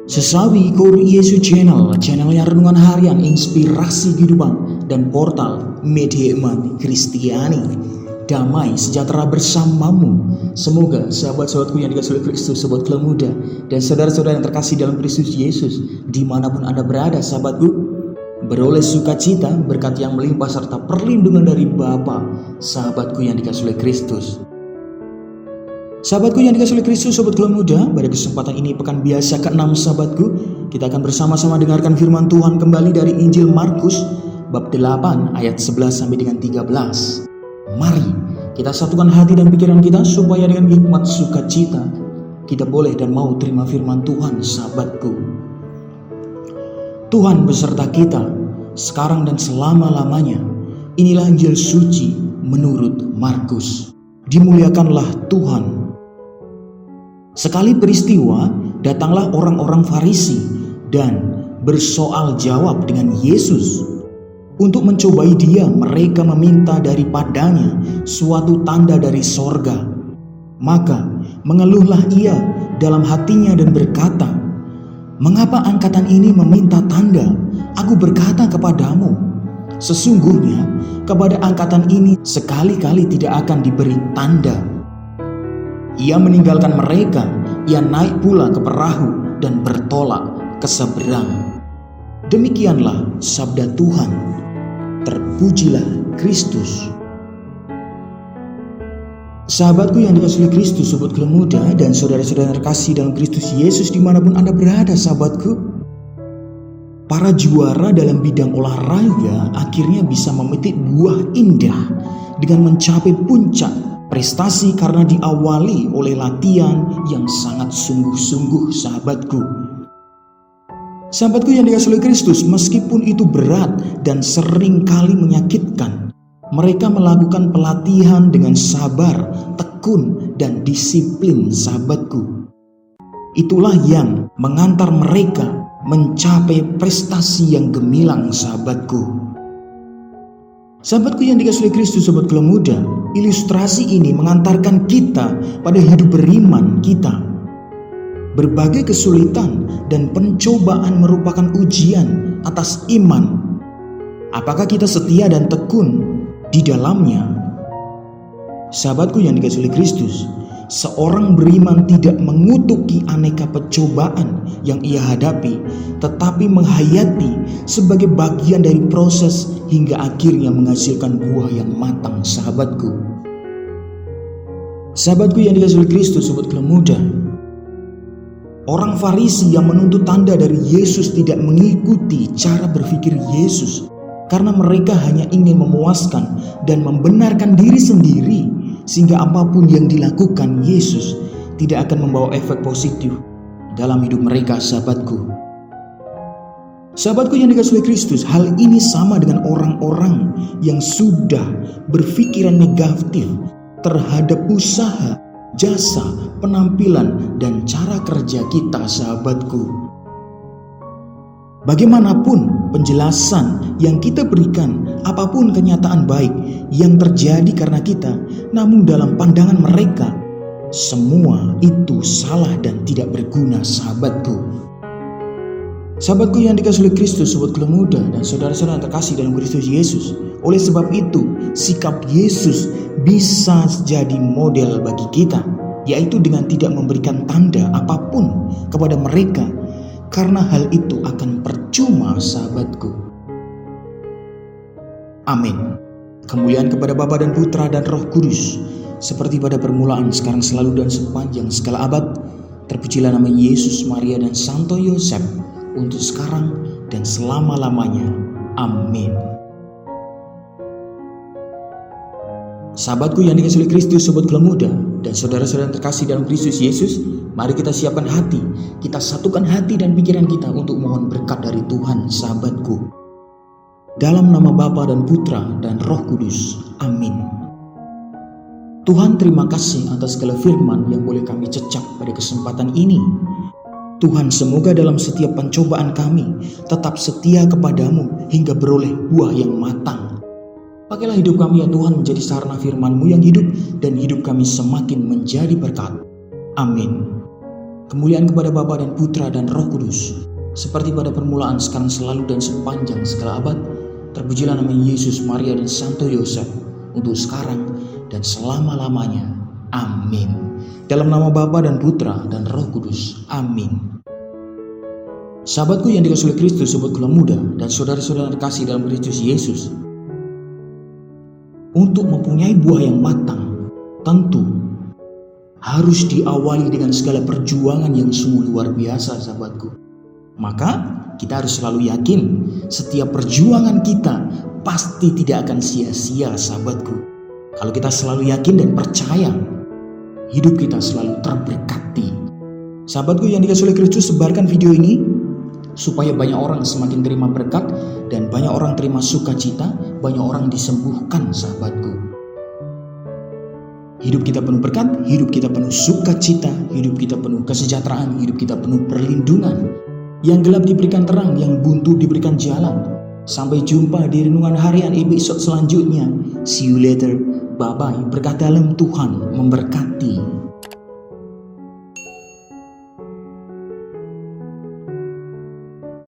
Sesawi Kor Yesus Channel yang renungan harian inspirasi kehidupan dan portal media iman Kristiani. Damai sejahtera bersamamu. Semoga sahabat-sahabatku yang dikasihi oleh Kristus, sobat kelam muda, dan saudara-saudara yang terkasih dalam Kristus Yesus, dimanapun Anda berada, sahabatku, beroleh sukacita, berkat yang melimpah serta perlindungan dari Bapa. Sahabatku yang dikasihi oleh Kristus, sahabatku yang dikasihi oleh Kristus, sobat kelam muda, pada kesempatan ini pekan biasa ke-6, sahabatku, kita akan bersama-sama dengarkan firman Tuhan kembali dari Injil Markus bab 8 ayat 11 sampai dengan 13. Mari kita satukan hati dan pikiran kita supaya dengan hikmat sukacita kita boleh dan mau terima firman Tuhan, sahabatku. Tuhan beserta kita sekarang dan selama-lamanya. Inilah Injil suci menurut Markus. Dimuliakanlah Tuhan. Sekali peristiwa, datanglah orang-orang Farisi dan bersoal jawab dengan Yesus. Untuk mencobai dia, mereka meminta daripadanya suatu tanda dari sorga. Maka mengeluhlah ia dalam hatinya dan berkata, "Mengapa angkatan ini meminta tanda? Aku berkata kepadamu, sesungguhnya kepada angkatan ini sekali-kali tidak akan diberi tanda." Ia meninggalkan mereka, ia naik pula ke perahu dan bertolak ke seberang. Demikianlah sabda Tuhan. Terpujilah Kristus. Sahabatku yang dikasihi oleh Kristus, sobat kelam muda, dan saudara-saudara terkasih dalam Kristus Yesus dimanapun Anda berada, sahabatku, para juara dalam bidang olahraga akhirnya bisa memetik buah indah dengan mencapai puncak prestasi karena diawali oleh latihan yang sangat sungguh-sungguh, sahabatku. Sahabatku yang dikasihi oleh Kristus, meskipun itu berat dan sering kali menyakitkan, mereka melakukan pelatihan dengan sabar, tekun, dan disiplin, sahabatku. Itulah yang mengantar mereka mencapai prestasi yang gemilang, sahabatku. Sahabatku yang dikasihi oleh Kristus, sobat kelam muda, ilustrasi ini mengantarkan kita pada hidup beriman kita. Berbagai kesulitan dan pencobaan merupakan ujian atas iman. Apakah kita setia dan tekun di dalamnya? Sahabatku yang dikasihi oleh Kristus, seorang beriman tidak mengutuki aneka percobaan yang ia hadapi, tetapi menghayati sebagai bagian dari proses hingga akhirnya menghasilkan buah yang matang, sahabatku. Sahabatku yang dikasihi oleh Kristus, sobat kelam muda, orang Farisi yang menuntut tanda dari Yesus tidak mengikuti cara berpikir Yesus karena mereka hanya ingin memuaskan dan membenarkan diri sendiri, sehingga apapun yang dilakukan Yesus tidak akan membawa efek positif dalam hidup mereka, sahabatku. Sahabatku yang dikasihi oleh Kristus, hal ini sama dengan orang-orang yang sudah berpikiran negatif terhadap usaha, jasa, penampilan, dan cara kerja kita, sahabatku. Bagaimanapun penjelasan yang kita berikan, apapun kenyataan baik yang terjadi karena kita, namun dalam pandangan mereka, semua itu salah dan tidak berguna, sahabatku. Sahabatku yang dikasihi oleh Kristus, sobat kelam muda, dan saudara-saudara yang terkasih dalam Kristus Yesus, oleh sebab itu sikap Yesus bisa jadi model bagi kita, yaitu dengan tidak memberikan tanda apapun kepada mereka, karena hal itu akan percuma, sahabatku. Amin. Kemuliaan kepada Bapa dan Putra dan Roh Kudus, seperti pada permulaan, sekarang, selalu, dan sepanjang segala abad. Terpujilah nama Yesus, Maria, dan Santo Yosef, untuk sekarang dan selama-lamanya. Amin. Sahabatku yang dikasihi oleh Kristus, sobat kelam muda, dan saudara-saudara yang terkasih dalam Kristus Yesus, mari kita siapkan hati, kita satukan hati dan pikiran kita untuk mohon berkat dari Tuhan, sahabatku. Dalam nama Bapa dan Putra dan Roh Kudus. Amin. Tuhan, terima kasih atas segala firman yang boleh kami cecap pada kesempatan ini. Tuhan, semoga dalam setiap pencobaan kami tetap setia kepadamu hingga beroleh buah yang matang. Pakailah hidup kami ya Tuhan menjadi sarana firman-Mu yang hidup, dan hidup kami semakin menjadi berkat. Amin. Kemuliaan kepada Bapa dan Putra dan Roh Kudus, seperti pada permulaan, sekarang, selalu, dan sepanjang segala abad. Terpujilah nama Yesus, Maria, dan Santo Yosef, untuk sekarang dan selama-lamanya. Amin. Dalam nama Bapa dan Putra dan Roh Kudus. Amin. Sahabatku yang dikasihi oleh Kristus, sobat Kula Muda, dan saudara-saudara terkasih dalam Kristus Yesus, untuk mempunyai buah yang matang, tentu harus diawali dengan segala perjuangan yang sungguh luar biasa, sahabatku. Maka kita harus selalu yakin setiap perjuangan kita pasti tidak akan sia-sia, sahabatku. Kalau kita selalu yakin dan percaya, hidup kita selalu terberkati. Sahabatku yang dikasihi oleh Kristus, sebarkan video ini supaya banyak orang semakin terima berkat dan banyak orang terima sukacita, banyak orang disembuhkan, sahabatku. Hidup kita penuh berkat, hidup kita penuh sukacita, hidup kita penuh kesejahteraan, hidup kita penuh perlindungan. Yang gelap diberikan terang, yang buntu diberikan jalan. Sampai jumpa di renungan harian episode selanjutnya. See you later. Bye-bye. Berkat dalam Tuhan memberkati.